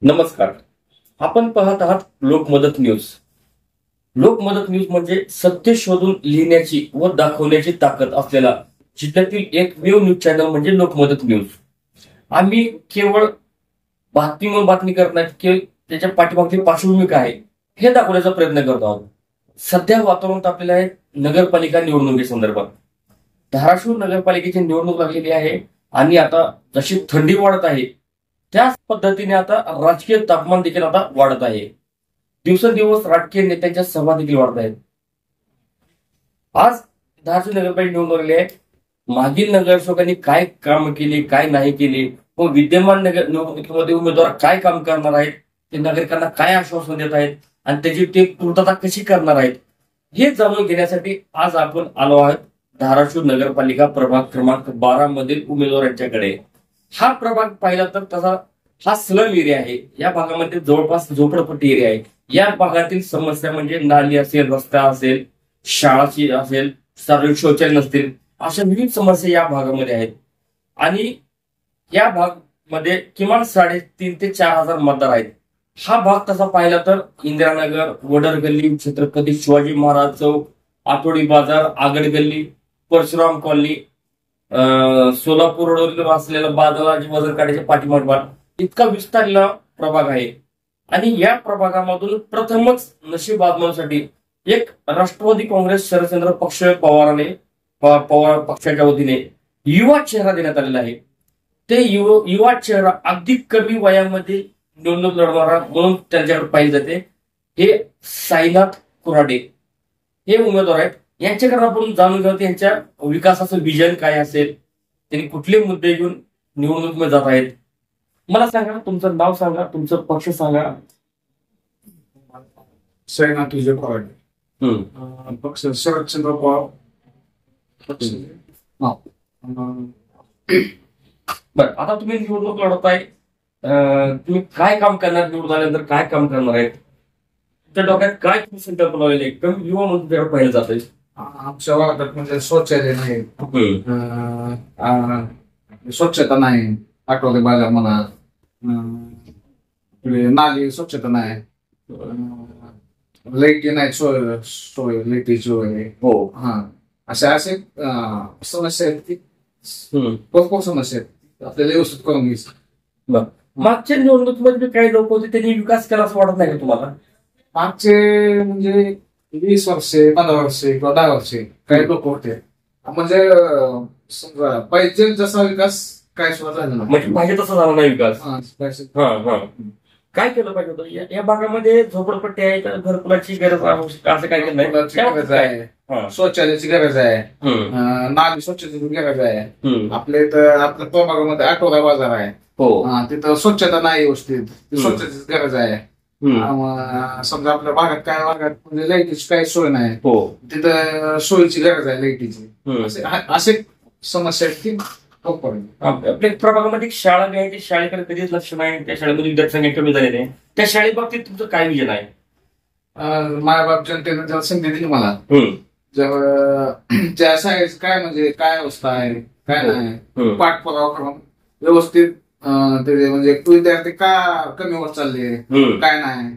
नमस्कार. आपण पाहत आहात लोकमदत न्यूज. लोकमदत न्यूज म्हणजे सत्य शोधून लिहिण्याची व दाखवण्याची ताकद असलेला जिल्ह्यातील एकमेव न्यूज चॅनल म्हणजे लोकमदत न्यूज. आम्ही केवळ बातमी करत नाही की त्याच्या पाठीमागची पार्श्वभूमी काय आहे हे दाखवण्याचा प्रयत्न करतो आहोत. सध्या वातावरण तापलेलं आहे नगरपालिका निवडणुकीसंदर्भात. धाराशिव नगरपालिकेची निवडणूक लागलेली आहे आणि आता जशी थंडी वाढत आहे त्याच पद्धतीने आता राजकीय तापमान देखील आता वाढत आहे. दिवसेंदिवस राजकीय नेत्यांच्या सभा देखील वाढत आहेत. आज धाराशिव नगरपालिका निवडणूक आलेली आहे. मागील नगरसेवकांनी काय काम केले काय नाही केले व विद्यमान निवडणुकीमध्ये उमेदवार काय काम करणार आहेत, ते नागरिकांना काय आश्वासन देत आहेत आणि त्याची ते पूर्तता कशी करणार आहेत हे जाणून घेण्यासाठी आज आपण आलो आहोत धाराशिव नगरपालिका प्रभाग क्रमांक 12 मधील उमेदवारांच्याकडे. हा प्रभाग पाहिला तर तसा हा स्लम एरिया आहे. या भागामध्ये जवळपास झोपडपट्टी एरिया आहे. या भागातील समस्या म्हणजे नाली असेल, रस्ता असेल, शाळाची असेल, सार्वजनिक शौचालय नसतील, अशा विविध समस्या या भागामध्ये आहेत. आणि या भागामध्ये किमान 3,500 ते 4,000 मतदार आहेत. हा भाग तसा पाहिला तर इंदिरानगर, वडर गल्ली, छत्रपती शिवाजी महाराज चौक, आठवडी बाजार, आगड गल्ली, परशुराम कॉलनी, सोलापूर रोडवर असलेला बादलाजी वजन काढ्याच्या पाठीमागे इतका विस्तारलेला प्रभाग आहे. आणि या प्रभागामधून प्रथमच नशीब आजमावण्यासाठी एक राष्ट्रवादी काँग्रेस शरदचंद्र पक्ष पवार पक्षाच्या वतीने युवा चेहरा देण्यात आलेला आहे. ते युवा चेहरा अगदी कमी वयामध्ये निवडणूक लढवणारा म्हणून त्यांच्याकडे पाहिले जाते. हे साईनाथ कुऱ्हाडे हे उमेदवार आहेत. यांच्याकडे आपण जाणून घेऊ यांच्या विकासाचं विजन काय असेल, त्यांनी कुठले मुद्दे घेऊन निवडणुकीमध्ये जात आहेत. मला सांगा, तुमचं नाव सांगा, तुमचं पक्ष सांगा. साईनाथ विजय कुऱ्हाडे, पक्ष शरदचंद्र पवार पक्ष. बरं, आता तुम्ही निवडणूक लढवताय, तुम्ही काय काम करणार, निवडून आल्यानंतर काय काम करणार आहेत, त्या डोक्यात काय तुम्ही संकल्प लावलेले कमी युवा म्हणून पाहिलं जात आहे. आमच्या वार्डात म्हणजे शौचालय नाही, स्वच्छता नाही, आठवडे बाजार म्हणा, नाली स्वच्छता नाही, लाईटी नाही, सोय लाईटीची वगैरे. हो, हा असे समस्या आहेत की भरपूर समस्या आहेत, आपल्याला व्यवस्थित करून घ्यायचं. मागच्या निवडणुकीमध्ये काही लोक होते त्यांनी विकास केला असं वाटत नाही का तुम्हाला? मागचे म्हणजे 20 वर्षे, 15 वर्षे किंवा 10 वर्षे काही लोक होते, म्हणजे समजा पाहिजे जसा विकास काय सुद्धा झाला म्हणजे पाहिजे तसा झाला नाही विकास. काय केलं पाहिजे होतं? या भागामध्ये झोपडपट्टी आहे, घरकुलाची गरज असं काय केलं नाही? शौचालयाची गरज आहे, नाली स्वच्छतेची गरज आहे. आपल्या इथं आपल्या प्रभागामध्ये आठवडा बाजार आहे, तिथं स्वच्छता नाही व्यवस्थित, स्वच्छतेची गरज आहे. समजा आपल्या भागात काय भागात म्हणजे लाईटीची काही सोय नाही, तिथं सोयीची गरज आहे लाईटीची. असे समस्या आहेत की आपल्या प्रभागामध्ये शाळा घ्यायची, शाळेकडे कधीच लक्ष नाही, त्या शाळेमध्ये विद्यार्थी कमी झालेले. त्या शाळेबाबतीत तुमचं काय विजन आहे? मायबाप जनतेनं जेव्हा संधी दिली मला, ज्या शाळेची काय म्हणजे काय अवस्था आहे काय नाही, पाठपुरावा करून व्यवस्थित ते म्हणजे विद्यार्थी का कमी होत चालले काय नाही,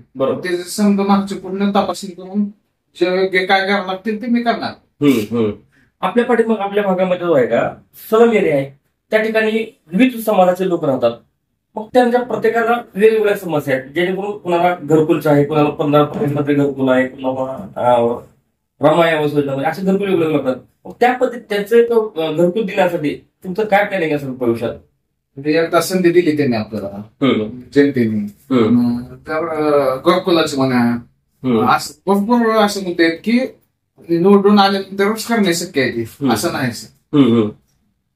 ते समजा मागची पूर्ण तपासणी करून जे योग्य काय करावं लागतील ते मी करणार. आपल्या पाठीमाग आपल्या भागामध्ये जो आहे का स्लम एरिया आहे, त्या ठिकाणी विविध समाजाचे लोक राहतात. मग त्यांच्या प्रत्येकाला वेगवेगळ्या समस्या आहेत, जेणेकरून कुणाला घरकुलचं आहे, कुणाला 15% घरकुल आहे, कुणाला रमाई योजना असे घरकुल वेगवेगळे लागतात. मग त्या पद्धतीत त्यांचं घरकुल देण्यासाठी तुमचं काय प्लॅनिंग असेल भविष्यात? एकदा संधी दिली त्यांनी आपल्याला जनतेने, तर घरकुलाची म्हणा असं भरपूर असे मुद्दे आहेत की निवडून आल्यानंतरच करणे शक्य आहे, असं नाही.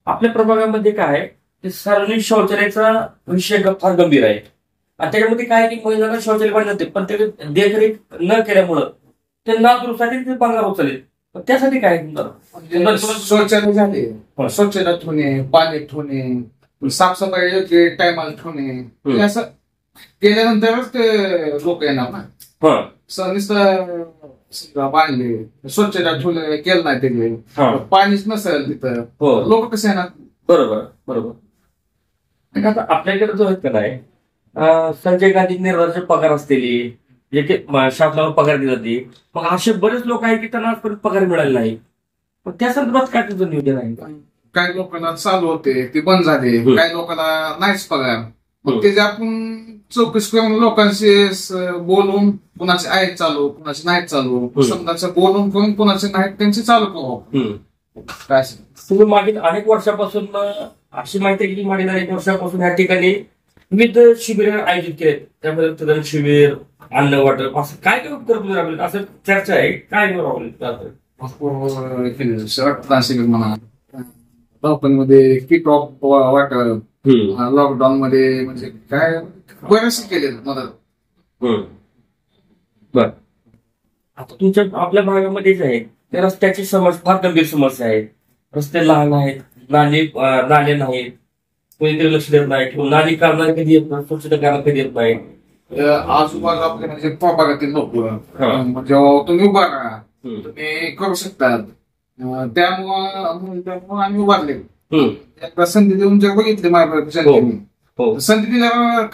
आपल्या प्रभागामध्ये काय आहे, सार्वजनिक शौचालयाचा विषय फार गंभीर आहे. आणि त्याच्यामध्ये काय की महिलांना शौचालय पाहिजे होते, पण ते देखरेख न केल्यामुळं ते नादुरुस्तीसाठी ते बांगला उचलले. त्यासाठी काय शौचालय झाले, स्वच्छता ठेवणे, पाणी ठेवणे, साफसफाई योग्य टायमाला ठेवणे, असं केल्यानंतरच ते लोक येणार ना. नुसतं बांधले स्वच्छता ठेवले केलं नाही ते पाणीच नसेल तिथं लोक कसे येणार? बरोबर बरोबर. आता आपल्याकडे जो आहे का नाही संजय गांधी निर्धारित पगार असलेली जे की शासनाला पगार दिली जाते, मग असे बरेच लोक आहेत की त्यांना आजपर्यंत पगार मिळाला नाही. पण त्या संदर्भात काय तुझं नियोजन आहे? काही लोकांना चालू होते ते बंद झाले, काही लोकांना नाहीच पगार. मग ते जे आपण चौकशी करून लोकांशी बोलून कुणाचे आहेत चालू, कुणाचे नाहीत चालू, समजाचं बोलून करून कुणाचे नाहीत त्यांचे चालू करू. काय तुम्ही मागील अनेक वर्षापासून अशी माहिती आहे की मागील अनेक वर्षापासून या ठिकाणी विविध शिबिर आयोजित केले, त्यामध्ये रक्तदान शिबिर, अन्न वाटप, असं काय काय उपक्रम राबवले, असं चर्चा आहे, काय राबवले? रक्तदान शिबिर म्हणा, मध्ये किट ऑफ वाटर, लॉकडाऊन मध्ये म्हणजे काय बरेचसे केले मदत. बर, आता तुमच्या आपल्या भागामध्ये जे आहे ते रस्त्याची समस्या फार गंभीर समस्या आहे. रस्ते लहान आहेत, नाले नाहीत, कोणीतरी लक्ष देत नाही, किंवा नाली करणार कधी येत नाही, स्वच्छता करणार कधी येत नाही. आजूबाजूला आपले म्हणजे प्रभागातील लोक म्हणजे तुम्ही उभा राहा, तुम्ही करू शकतात, त्यामुळं आम्ही उभारले. संधी देऊन जर बघितले माझ्या संधी दिल्यावर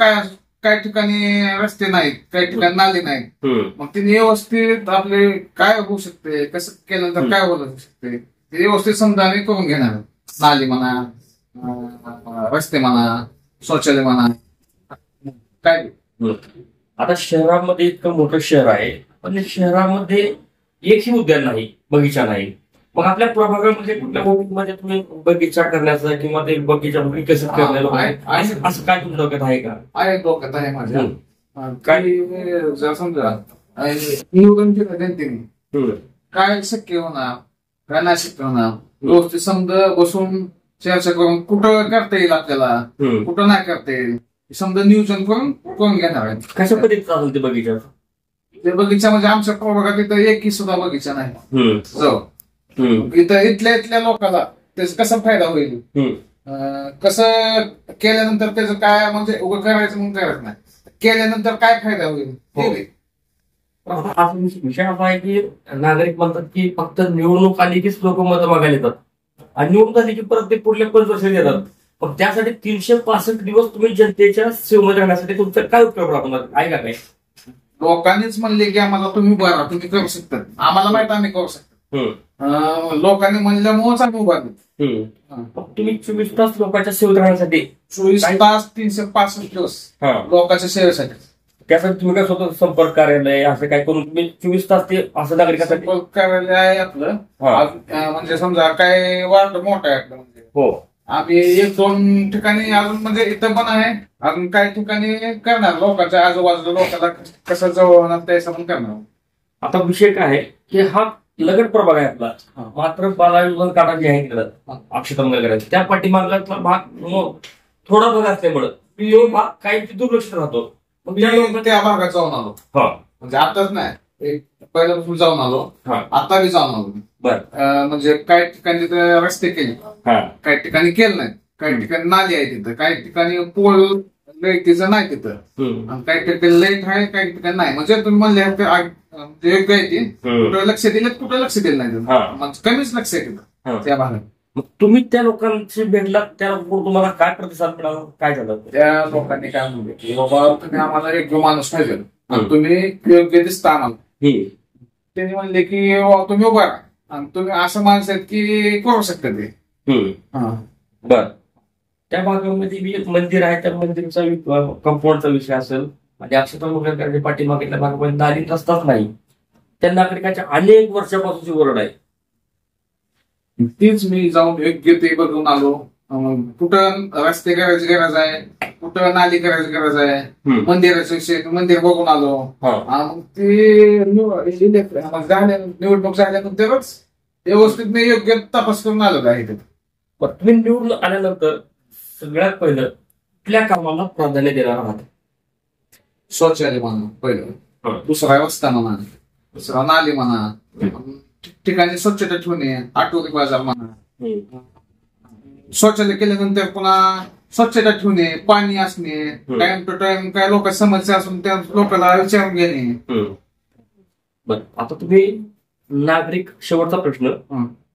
काही ठिकाणी रस्ते नाहीत, काही ठिकाणी नाले नाहीत, मग तिने व्यवस्थित आपले काय होऊ शकते, कसं केलं तर काय होऊ शकते ते व्यवस्थित समजा आम्ही करून घेणार. नाली म्हणा, रस्ते म्हणा, शौचालय म्हणा, काय. आता शहरामध्ये इतकं मोठं शहर आहे, पण शहरामध्ये एकही उद्यान नाही, बगीचा नाही. मग आपल्या प्रभागामध्ये कुठल्या मध्ये तुम्ही बगीचा करण्याचा किंवा ते बगीचा विकसित करण्याला असं काय तुमच्या डोक्यात आहे का? आहे, डोक्यात आहे माझ्या. काही जर समजा नियोजन केलं त्यांनी, काय शक्य होणार, काय नाही शक्य होणार, व्यवस्थित समजा बसून चर्चा करून कुठं करता येईल आपल्याला, कुठं नाही करता येईल, समजा नियोजन करून घेणार आहे. कशा पद्धतीत चालेल ते बगीचा? ते बगीचा म्हणजे आमच्या प्रभागात इथं एकही सुद्धा बगीचा नाही. इथं इथल्या लोकांना त्याचा कसा फायदा होईल, कसं केल्यानंतर त्याचं काय म्हणजे उभं करायचं म्हणून करत नाही, केल्यानंतर काय फायदा होईल. विषय असा आहे की नागरिक म्हणतात की फक्त निवडणूक आली कीच लोक मतं मागायला येतात, आणि निवडणूक आली की परत ते पुढल्या 5 वर्ष येतात. पण त्यासाठी 365 दिवस तुम्ही जनतेच्या सेवेमध्ये राहण्यासाठी तुमचा काय उपयोग राहणार आहे का? काय लोकांनीच म्हणले की आम्हाला तुम्ही बघा, तुम्ही करू शकता, आम्हाला माहित आम्ही करू शकतो. लोकांनी म्हणल्यामुळेच आम्ही उभारले. तुम्ही 24 तास लोकांच्या सेवेत राहण्यासाठी, 24 तास 365 दिवस लोकांच्या सेवेसाठी. त्यासाठी तुम्ही काय स्वतः संपर्क कार्यालय असं काय करून तुम्ही 24 तास ते असं नागरिकांसाठी संपर्क कार्यालय आहे आपलं. म्हणजे समजा काय वार्ड मोठा आहे आपलं, म्हणजे आम्ही 1-2 ठिकाणी अजून म्हणजे इथं पण आहे, अजून काही ठिकाणी करणार लोकांच्या आजूबाजूला लोकांना कसं जवळ होणार त्याचं पण करणार. आता विषय काय आहे की हा लगड प्रभाग आहे आपला, मात्र बालाविभाग काढा जे आहे तिकडं अक्षतमंगल त्या पाठीमागला भाग थोडा भाग असल्यामुळं तो भाग काही दुर्लक्ष राहतो. त्या भागात जाऊन आलो, म्हणजे आताच नाही, पहिल्यापासून जाऊन आलो, आता बी जाऊन आलो. म्हणजे काही ठिकाणी रस्ते केले, काही ठिकाणी केलं नाही, काही ठिकाणी नाली आहे तिथं, काही ठिकाणी पोल लाईटीचं नाही तिथं, काही ठिकाणी लाईट आहे, काही ठिकाणी नाही. म्हणजे तुम्ही म्हणले योग्य आहे ती, कुठं लक्ष दिलं कुठं लक्ष दिलं नाही, कमीच लक्ष आहे तिथं त्या भागात. मग तुम्ही त्या लोकांशी भेटलात, त्या तुम्हाला काय प्रतिसाद मिळाला, काय झालं? त्या लोकांनी काय म्हणले की बाबा तुम्ही आम्हाला एक माणूस पाहिजे आणि तुम्ही योग्य दिसता आम्हाला. त्यांनी म्हणले की तुम्ही उभा राहा आणि तुम्ही असं माणसं आहेत की करू शकता ते. बर, त्या भागामध्ये एक मंदिर आहे, त्या मंदिरचा कंपाऊंडचा विषय असेल, आणि अक्षतमंगल पाठीमागेल्या भागामध्ये नाली रस्ताच नाही, त्या नागरिकांच्या अनेक वर्षापासूनची ओरड आहे. तीच मी जाऊन योग्य ते बघून आलो, कुठं रस्ते करायची गरज आहे, कुठं नाली करायची गरज आहे, मंदिराचा विषय मंदिर बघून आलो. मग ते निवडणूक झाल्यानंतरच व्यवस्थित मी योग्य तपास करून आलो आहे. तुम्ही निवडून आल्यानंतर सगळ्यात पहिलं कुठल्या कामाला प्राधान्य देणार आहात? शौचालय म्हणा पहिलं, दुसरा रस्ता म्हणा, दुसरा नाली म्हणा, ठिकाणी स्वच्छता ठेवणे, आठवडी बाजार म्हणा. शौचालय केल्यानंतर पुन्हा स्वच्छता ठेवणे, पाणी असणे, टाइम टू टाइम काय लोकांची समस्या असून त्या लोकांना विचारून घेणे. बरं, आता तुम्ही नागरिक, शेवटचा प्रश्न,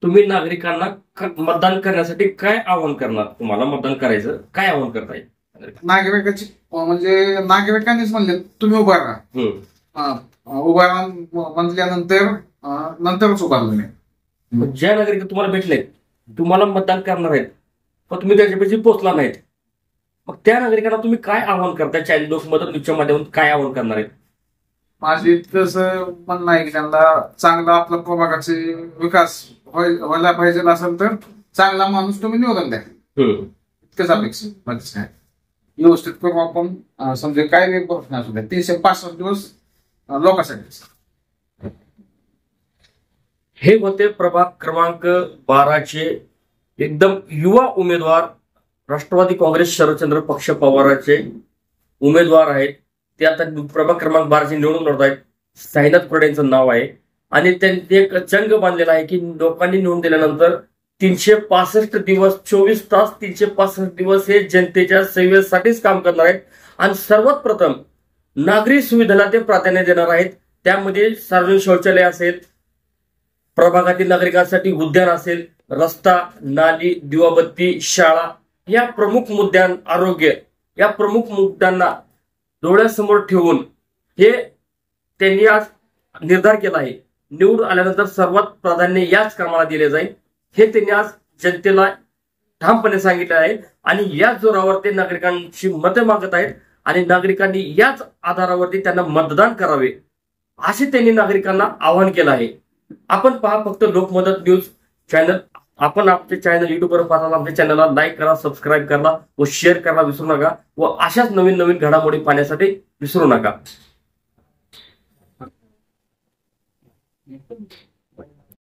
तुम्ही नागरिकांना मतदान करण्यासाठी काय आवाहन करणार? तुम्हाला मतदान करायचं, काय आवाहन करता येईल? नागरिकाची म्हणजे नागरिकांनीच म्हणले तुम्ही उभा राहा, उभा राहा म्हणल्यानंतर नंतरच उभारलं नाही. ज्या नागरिक तुम्हाला भेटले, तुम्हाला मतदान करणार आहेत, पण तुम्ही त्याच्यापेक्षा पोहोचला नाहीत, मग त्या नागरिकांना तुम्ही काय आवाहन करताय? चॅनल लोकमत न्यूजच्या माध्यमातून काय आवाहन करणार आहेत? माझे इतकंच म्हणणं आहे की त्यांना चांगला आपल्या प्रभागाचे विकास व्हायला पाहिजे असेल तर चांगला माणूस तुम्ही निवडून द्या, इतकंच अपेक्षा. म्हणजे काय व्यवस्थित करू आपण. समजा काय वेळ बघणार असू द्या, 365 दिवस लोकांसाठी. हे होते प्रभाग क्रमांक 12चे एकदम युवा उमेदवार, राष्ट्रवादी काँग्रेस शरदचंद्र पक्ष पवाराचे उमेदवार आहेत. ते आता प्रभाग क्रमांक 12चे निवडून लढत आहेत. साईनाथ कुर्डे यांचं नाव आहे आणि त्यांनी एक चंग बांधलेला आहे की लोकांनी निवडून दिल्यानंतर 365 दिवस 24 तास 365 दिवस हे जनतेच्या सेवेसाठीच काम करणार आहेत. आणि सर्वात प्रथम नागरी सुविधांना ते प्राधान्य देणार आहेत. त्यामध्ये सार्वजनिक शौचालय असेल, प्रभागातील नागरिकांसाठी उद्यान असेल, रस्ता, नाली, दिवाबत्ती, शाळा, या प्रमुख आरोग्य, या प्रमुख मुद्द्यांना डोळ्यासमोर ठेवून हे त्यांनी आज निर्धार केला आहे. निवडून आल्यानंतर सर्वात प्राधान्य याच कामाला दिले जाईल हे त्यांनी आज जनतेला ठामपणे सांगितले आहे. आणि याच जोरावर ते नागरिकांची मते मागत आहेत आणि नागरिकांनी याच आधारावरती त्यांना मतदान करावे असे त्यांनी नागरिकांना आवाहन केलं आहे. आपण पहा फक्त लोकमत न्यूज चॅनल. आपण आपले चॅनल युट्यूबवर पाहताना आपल्या चॅनलला लाईक करा, सबस्क्राईब करा व शेअर करायला विसरू नका व अशाच नवीन नवीन घडामोडी पाहण्यासाठी विसरू नका.